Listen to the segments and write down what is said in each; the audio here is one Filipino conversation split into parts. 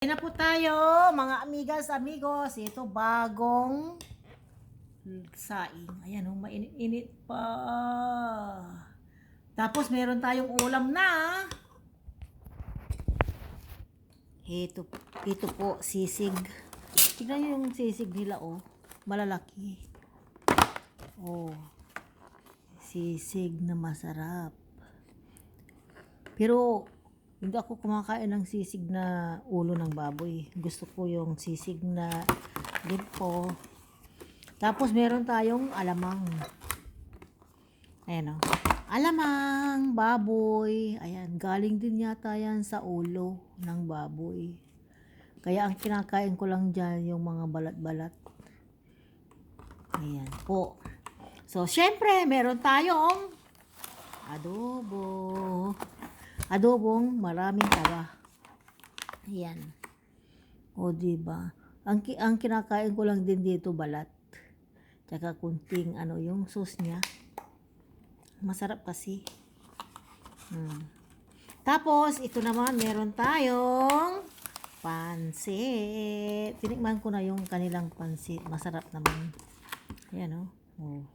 Kain na po tayo, mga amigas, amigos. Ito bagong saing. Ayan, mainit-init pa. Tapos meron tayong ulam na. Ito po, sisig. Tignan nyo yung sisig nila, oh. Malalaki. Oh. Sisig na masarap. Pero hindi ako kumakain ng sisig na ulo ng baboy. Gusto ko yung sisig na limpo. Tapos meron tayong alamang. Ayan o. Alamang, baboy. Ayan, galing din yata yan sa ulo ng baboy. Kaya ang kinakain ko lang dyan yung mga balat-balat. Ayan po. So, syempre, meron tayong adobo. Adobong maraming taba. Ayan. O, diba? Ang kinakain ko lang din dito balat. Tsaka kunting yung sauce niya. Masarap kasi. Tapos, ito naman, meron tayong pansit. Tinikman ko na yung kanilang pansit. Masarap naman. Ayan, oh.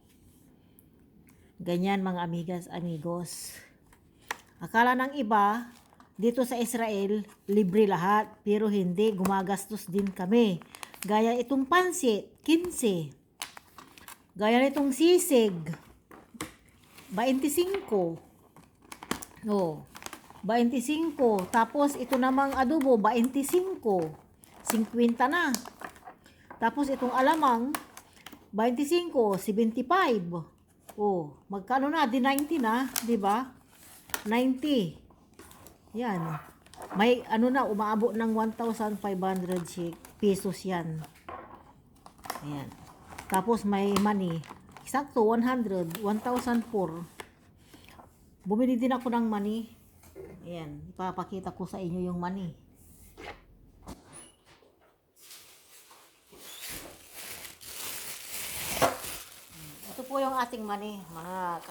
Ganyan, mga amigas, amigos. Akala ng iba, dito sa Israel, libre lahat. Pero hindi, gumagastos din kami. Gaya itong pansit, 15. Gaya nitong sisig, 25. Oh, 25. Tapos ito namang adobo, 25. 50 na. Tapos itong alamang, 25, 75. Oh, magkano na? Di 90 na, di ba? 90. Yan. May umaabot ng 1,500 pesos yan. Ayan. Tapos may money. Eksakto, 100. 1,004. Bumili din ako ng money. Ayan. Ipapakita ko sa inyo yung money. Ito po yung ating money, mga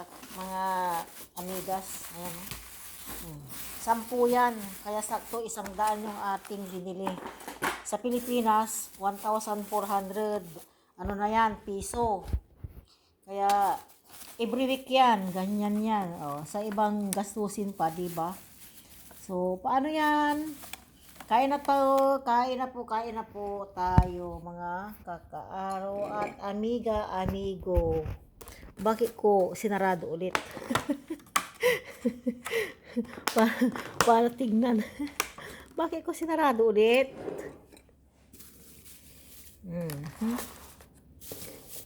amigas. Ayan. 10 yan. Kaya sakto 100 yung ating binili. Sa Pilipinas, 1,400. Ano na yan? Piso. Kaya, every week yan. Ganyan yan. O, sa ibang gastusin pa, diba? So, paano yan? Kain na po tayo, mga kakaaro at amiga, amigo. Bakit ko sinarado ulit? para tignan. Bakit ko sinarado ulit?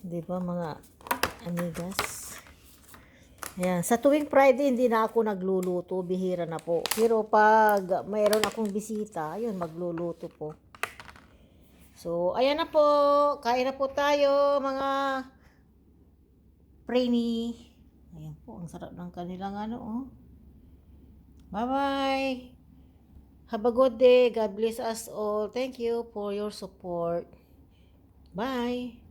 Diba, mga amigas? Ayan. Sa tuwing Friday, hindi na ako nagluluto. Bihira na po. Pero pag mayroon akong bisita, ayun, magluluto po. So, ayan na po. Kain na po tayo, mga preenie. Ayan po, ang sarap ng kanilang Bye-bye. Have a good day. God bless us all. Thank you for your support. Bye.